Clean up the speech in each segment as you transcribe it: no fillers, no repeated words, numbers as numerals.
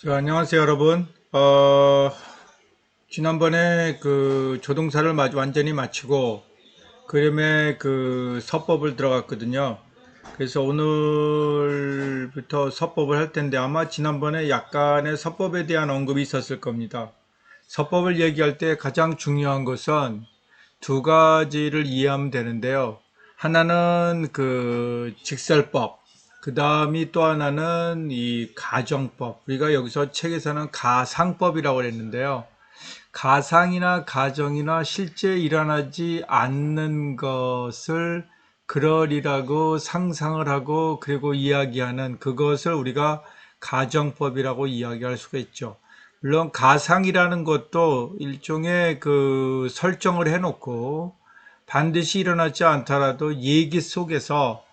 자, 안녕하세요, 여러분. 지난번에 그 조동사를 완전히 마치고, 그림에 그 서법을 들어갔거든요. 그래서 오늘부터 서법을 할 텐데, 아마 지난번에 약간의 서법에 대한 언급이 있었을 겁니다. 서법을 얘기할 때 가장 중요한 것은 두 가지를 이해하면 되는데요. 하나는 그 직설법, 그 다음이 또 하나는 이 가정법. 우리가 여기서 책에서는 가상법이라고 했는데요. 가상이나 가정이나 실제 일어나지 않는 것을 그러리라고 상상을 하고 그리고 이야기하는 그것을 우리가 가정법이라고 이야기할 수가 있죠. 물론 가상이라는 것도 일종의 그 설정을 해놓고 반드시 일어나지 않더라도 얘기 속에서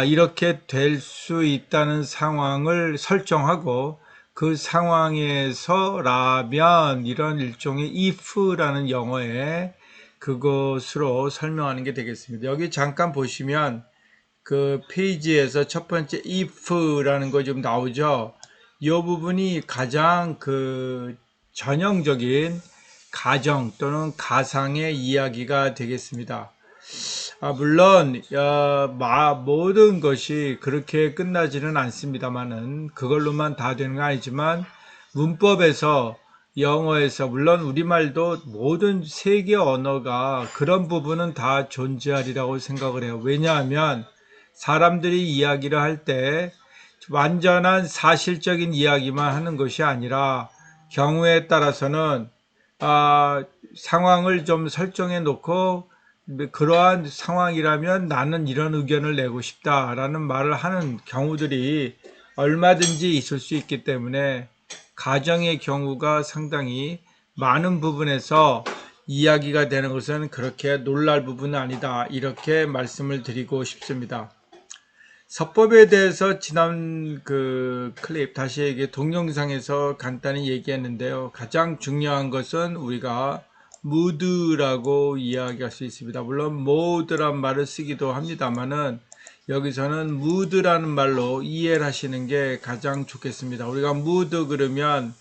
이렇게 될 수 있다는 상황을 설정하고 그 상황에서라면 이런 일종의 if라는 영어에 그것으로 설명하는 게 되겠습니다. 여기 잠깐 보시면 그 페이지에서 첫 번째 if라는 거 좀 나오죠. 이 부분이 가장 그 전형적인 가정 또는 가상의 이야기가 되겠습니다. 물론 모든 것이 그렇게 끝나지는 않습니다만은 그걸로만 다 되는 건 아니지만 문법에서 영어에서 물론 우리말도 모든 세계 언어가 그런 부분은 다 존재하리라고 생각을 해요. 왜냐하면 사람들이 이야기를 할 때 완전한 사실적인 이야기만 하는 것이 아니라 경우에 따라서는 상황을 좀 설정해 놓고 그러한 상황이라면 나는 이런 의견을 내고 싶다라는 말을 하는 경우들이 얼마든지 있을 수 있기 때문에 가정의 경우가 상당히 많은 부분에서 이야기가 되는 것은 그렇게 놀랄 부분은 아니다. 이렇게 말씀을 드리고 싶습니다. 서법에 대해서 지난 그 클립 다시 동영상에서 간단히 얘기했는데요. 가장 중요한 것은 우리가 무드라고 이야기할 수 있습니다. 물론 모드란 말을 쓰기도 합니다만은 여기서는 무드라는 말로 이해를 하시는 게 가장 좋겠습니다. 우리가 무드 그러면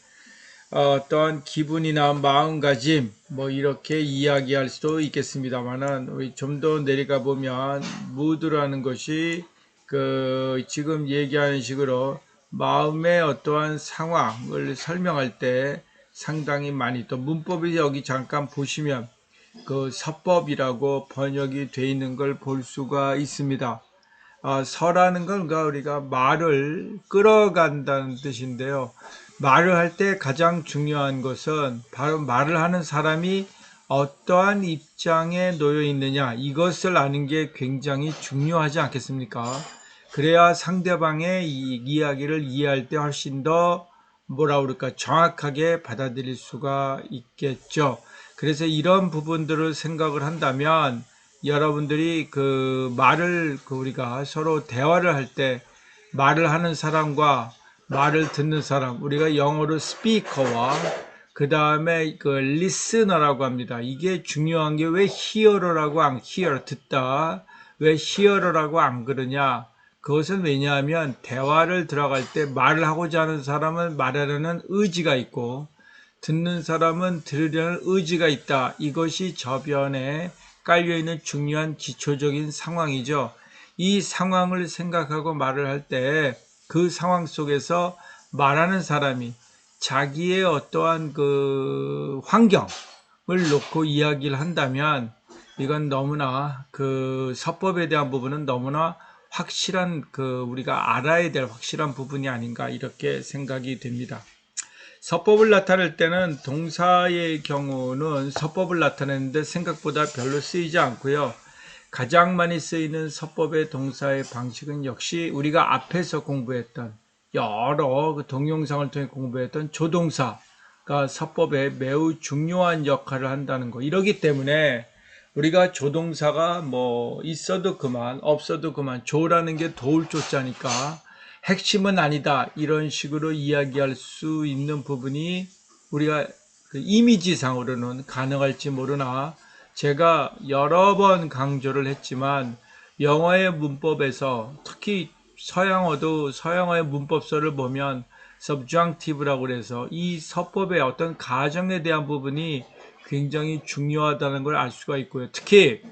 어떤 기분이나 마음가짐 뭐 이렇게 이야기할 수도 있겠습니다만은 우리 좀 더 내려가 보면 무드라는 것이 그 지금 얘기하는 식으로 마음의 어떠한 상황을 설명할 때 상당히 많이 또 문법이 여기 잠깐 보시면 그 서법이라고 번역이 되어 있는 걸 볼 수가 있습니다. 서라는 건 우리가 말을 끌어간다는 뜻인데요. 말을 할 때 가장 중요한 것은 바로 말을 하는 사람이 어떠한 입장에 놓여 있느냐 이것을 아는 게 굉장히 중요하지 않겠습니까? 그래야 상대방의 이 이야기를 이해할 때 훨씬 더 뭐라 그럴까 정확하게 받아들일 수가 있겠죠. 그래서 이런 부분들을 생각을 한다면 여러분들이 그 말을 우리가 서로 대화를 할 때 말을 하는 사람과 말을 듣는 사람 우리가 영어로 스피커와 그 다음에 그 리스너라고 합니다. 이게 중요한 게 왜 히어로라고 안 히어로 듣다 왜 히어로라고 안 그러냐 그것은 왜냐하면 대화를 들어갈 때 말을 하고자 하는 사람은 말하려는 의지가 있고 듣는 사람은 들으려는 의지가 있다. 이것이 저변에 깔려있는 중요한 기초적인 상황이죠. 이 상황을 생각하고 말을 할 때 그 상황 속에서 말하는 사람이 자기의 어떠한 그 환경을 놓고 이야기를 한다면 이건 너무나 그 서법에 대한 부분은 너무나 확실한 그 우리가 알아야 될 확실한 부분이 아닌가 이렇게 생각이 됩니다. 서법을 나타낼 때는 동사의 경우는 서법을 나타내는데 생각보다 별로 쓰이지 않고요. 가장 많이 쓰이는 서법의 동사의 방식은 역시 우리가 앞에서 공부했던 여러 그 동영상을 통해 공부했던 조동사가 서법에 매우 중요한 역할을 한다는 거. 이러기 때문에 우리가 조동사가 뭐 있어도 그만 없어도 그만 조라는 게 도울 조자니까 핵심은 아니다 이런 식으로 이야기할 수 있는 부분이 우리가 그 이미지상으로는 가능할지 모르나 제가 여러 번 강조를 했지만 영어의 문법에서 특히 서양어도 서양어의 문법서를 보면 subjunctive라고 그래서 이 서법의 어떤 가정에 대한 부분이 굉장히 중요하다는 걸 알 수가 있고요. 특히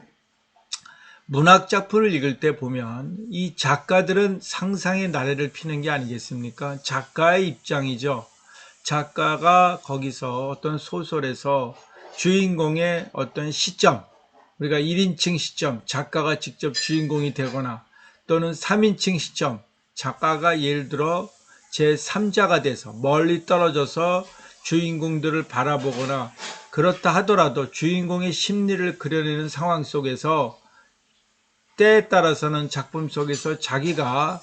문학 작품을 읽을 때 보면 이 작가들은 상상의 나래를 피는 게 아니겠습니까? 작가의 입장이죠. 작가가 거기서 어떤 소설에서 주인공의 어떤 시점, 우리가 1인칭 시점, 작가가 직접 주인공이 되거나 또는 3인칭 시점, 작가가 예를 들어 제3자가 돼서 멀리 떨어져서 주인공들을 바라보거나 그렇다 하더라도 주인공의 심리를 그려내는 상황 속에서 때에 따라서는 작품 속에서 자기가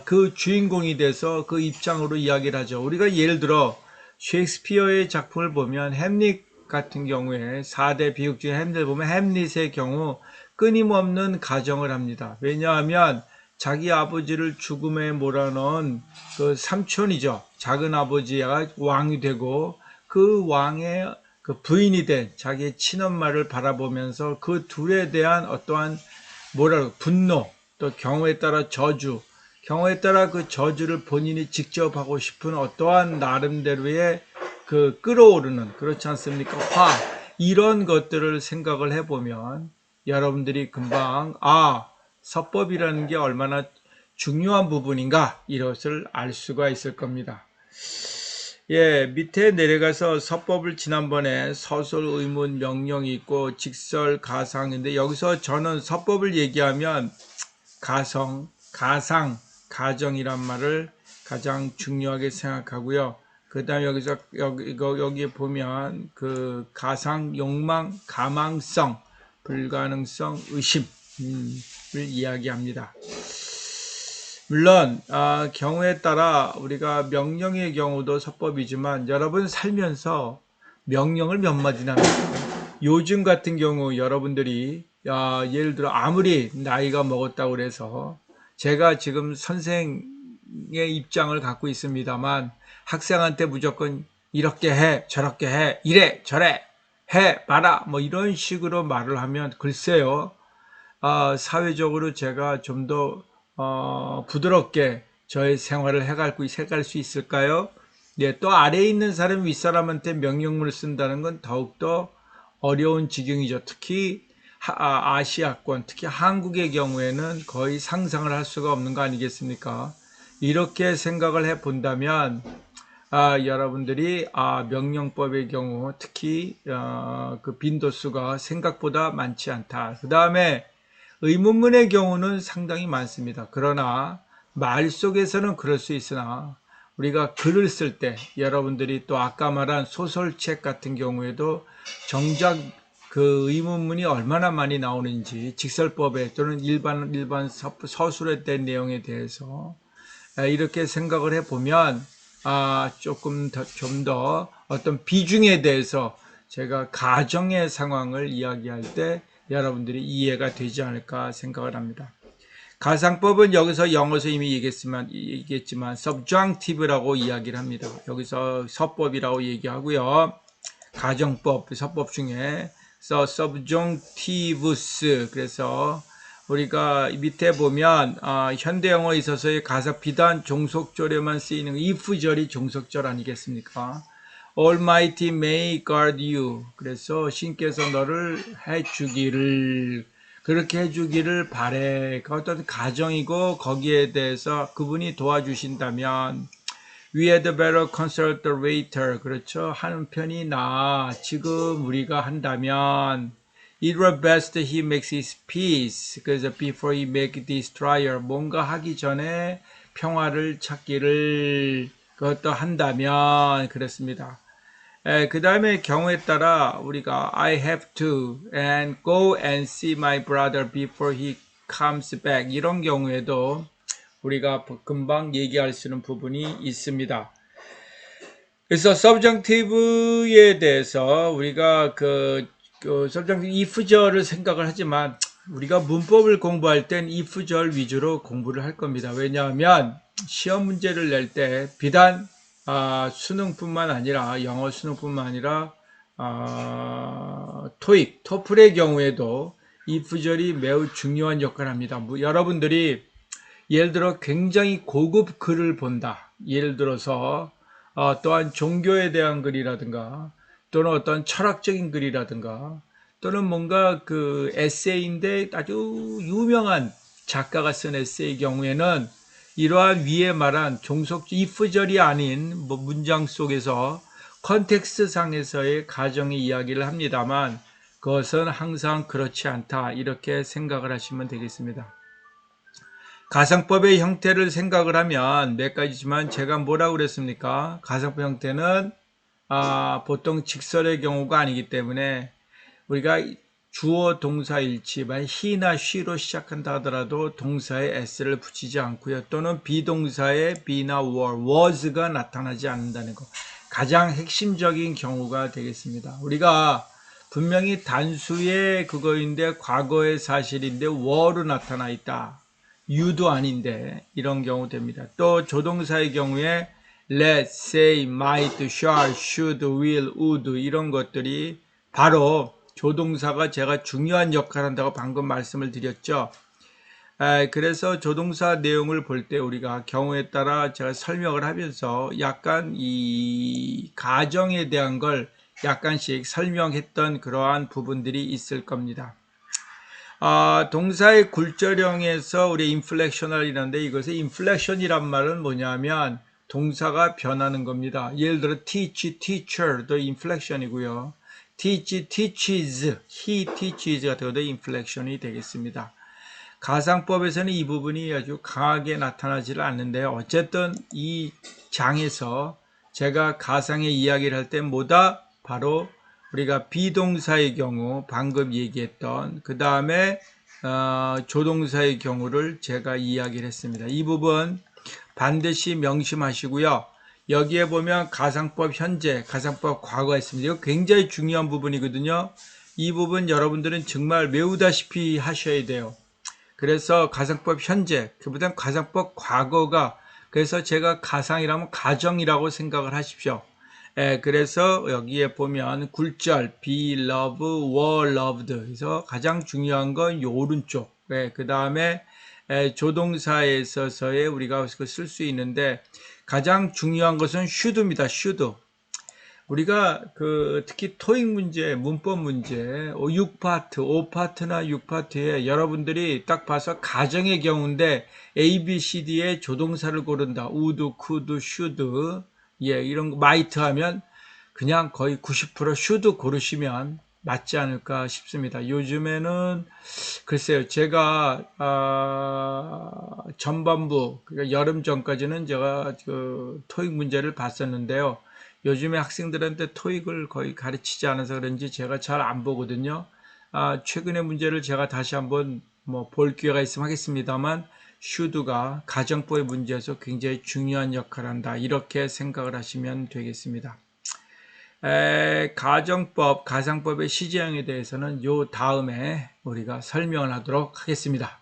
그 주인공이 돼서 그 입장으로 이야기를 하죠. 우리가 예를 들어 셰익스피어의 작품을 보면 햄릿 같은 경우에 4대 비극 중에 햄릿을 보면 햄릿의 경우 끊임없는 가정을 합니다. 왜냐하면 자기 아버지를 죽음에 몰아넣은 그 삼촌이죠. 작은 아버지가 왕이 되고 그 왕의 그 부인이 된 자기의 친엄마를 바라보면서 그 둘에 대한 어떠한 분노, 또 경우에 따라 저주, 경우에 따라 그 저주를 본인이 직접 하고 싶은 어떠한 나름대로의 그 끌어오르는, 그렇지 않습니까? 이런 것들을 생각을 해보면 여러분들이 금방 서법이라는 게 얼마나 중요한 부분인가 이것을 알 수가 있을 겁니다. 예, 밑에 내려가서 서법을 지난번에 서술, 의문, 명령이 있고 직설, 가상인데 여기서 저는 서법을 얘기하면 가상, 가정이란 말을 가장 중요하게 생각하고요. 그 다음에 여기에 보면 그 가상, 욕망, 가망성, 불가능성, 의심을 이야기합니다. 물론 경우에 따라 우리가 명령의 경우도 서법이지만 여러분 살면서 명령을 몇 마디나 합니까? 요즘 같은 경우 여러분들이 예를 들어 아무리 나이가 먹었다고 그래서 제가 지금 선생의 입장을 갖고 있습니다만 학생한테 무조건 이렇게 해 저렇게 해 이래 저래 해 봐라 뭐 이런 식으로 말을 하면 글쎄요 사회적으로 제가 좀 더 부드럽게 저의 생활을 해갈 수 있을까요? 네, 또 아래에 있는 사람 윗사람한테 명령문을 쓴다는 건 더욱더 어려운 지경이죠. 특히 아시아권, 특히 한국의 경우에는 거의 상상을 할 수가 없는 거 아니겠습니까? 이렇게 생각을 해 본다면 여러분들이 명령법의 경우 특히 그 빈도수가 생각보다 많지 않다. 그 다음에 의문문의 경우는 상당히 많습니다. 그러나 말 속에서는 그럴 수 있으나 우리가 글을 쓸 때 여러분들이 또 아까 말한 소설책 같은 경우에도 정작 그 의문문이 얼마나 많이 나오는지 직설법에 또는 일반 서술에 대한 내용에 대해서 이렇게 생각을 해보면 조금 좀 더 어떤 비중에 대해서 제가 가정의 상황을 이야기할 때 여러분들이 이해가 되지 않을까 생각을 합니다. 가상법은 여기서 영어에서 이미 얘기했지만 subjunctive라고 이야기를 합니다. 여기서 서법이라고 얘기하고요. 가정법, 서법 중에 subjunctivus 그래서 우리가 밑에 보면 현대 영어에 있어서의 가사 비단 종속절에만 쓰이는 if절이 종속절 아니겠습니까? Almighty may guard you. 그래서 신께서 너를 해주기를 그렇게 해주기를 바래. 그 어떤 가정이고 거기에 대해서 그분이 도와주신다면 We had better consult the waiter. 그렇죠. 하는 편이 지금 우리가 한다면 It were best he makes his peace. 그래서 before he make destroyer. 뭔가 하기 전에 평화를 찾기를 그것도 한다면 그렇습니다. 그 다음에 경우에 따라 우리가 I have to and go and see my brother before he comes back 이런 경우에도 우리가 금방 얘기할 수 있는 부분이 있습니다. 그래서 subjunctive에 대해서 우리가 subjunctive if절을 생각을 하지만 우리가 문법을 공부할 땐 if절 위주로 공부를 할 겁니다. 왜냐하면 시험 문제를 낼 때 비단 수능뿐만 아니라 영어 수능뿐만 아니라 토익, 토플의 경우에도 if절이 매우 중요한 역할을 합니다. 여러분들이 예를 들어 굉장히 고급 글을 본다. 예를 들어서 또한 종교에 대한 글이라든가 또는 어떤 철학적인 글이라든가 또는 뭔가 그 에세이인데 아주 유명한 작가가 쓴 에세이의 경우에는 이러한 위에 말한 종속 if절이 아닌 뭐 문장 속에서 컨텍스트 상에서의 가정의 이야기를 합니다만 그것은 항상 그렇지 않다 이렇게 생각을 하시면 되겠습니다. 가상법의 형태를 생각을 하면 몇 가지지만 제가 뭐라고 그랬습니까? 가상법 형태는 보통 직설의 경우가 아니기 때문에 우리가 주어 동사 일치만 he나 she로 시작한다 하더라도 동사에 s를 붙이지 않고요. 또는 비동사에 be나 was가 나타나지 않는다는 것. 가장 핵심적인 경우가 되겠습니다. 우리가 분명히 단수의 그거인데 과거의 사실인데 were로 나타나 있다. you도 아닌데 이런 경우 됩니다. 또 조동사의 경우에 let, say, might, shall, should, will, would 이런 것들이 바로 조동사가 제가 중요한 역할을 한다고 방금 말씀을 드렸죠. 그래서 조동사 내용을 볼 때 우리가 경우에 따라 제가 설명을 하면서 약간 이 가정에 대한 걸 약간씩 설명했던 그러한 부분들이 있을 겁니다. 동사의 굴절형에서 우리 인플렉셔널이라는데 이것의 인플렉션이란 말은 뭐냐면 동사가 변하는 겁니다. 예를 들어 teach, teacher도 인플렉션이고요. teach, teaches, he teaches 같은 것도 인플렉션이 되겠습니다. 가상법에서는 이 부분이 아주 강하게 나타나지를 않는데요. 어쨌든 이 장에서 제가 가상의 이야기를 할 때 뭐다? 바로 우리가 비동사의 경우 방금 얘기했던 그 다음에 조동사의 경우를 제가 이야기를 했습니다. 이 부분 반드시 명심하시고요. 여기에 보면 가상법 현재, 가상법 과거가 있습니다. 이거 굉장히 중요한 부분이거든요. 이 부분 여러분들은 정말 외우다시피 하셔야 돼요. 그래서 가상법 현재, 그보다는 가상법 과거가, 그래서 제가 가상이라면 가정이라고 생각을 하십시오. 그래서 여기에 보면 굴절, be loved, were loved. 그래서 가장 중요한 건 요 오른쪽. 그 다음에 조동사에 있어서의 우리가 쓸 수 있는데 가장 중요한 것은 should입니다. should. 우리가 특히 토익 문제, 문법 문제 6파트, 5파트나 6파트에 여러분들이 딱 봐서 가정의 경우인데 A, B, C, D의 조동사를 고른다. would, could, should 이런 거 might 하면 그냥 거의 90% should 고르시면 맞지 않을까 싶습니다. 요즘에는 글쎄요, 제가 전반부 그러니까 여름 전까지는 제가 토익 문제를 봤었는데요. 요즘에 학생들한테 토익을 거의 가르치지 않아서 그런지 제가 잘 안 보거든요. 최근의 문제를 제가 다시 한번 볼 기회가 있으면 하겠습니다만 should가 가정법의 문제에서 굉장히 중요한 역할을 한다. 이렇게 생각을 하시면 되겠습니다. 가정법, 가상법의 시제형에 대해서는 요 다음에 우리가 설명을 하도록 하겠습니다.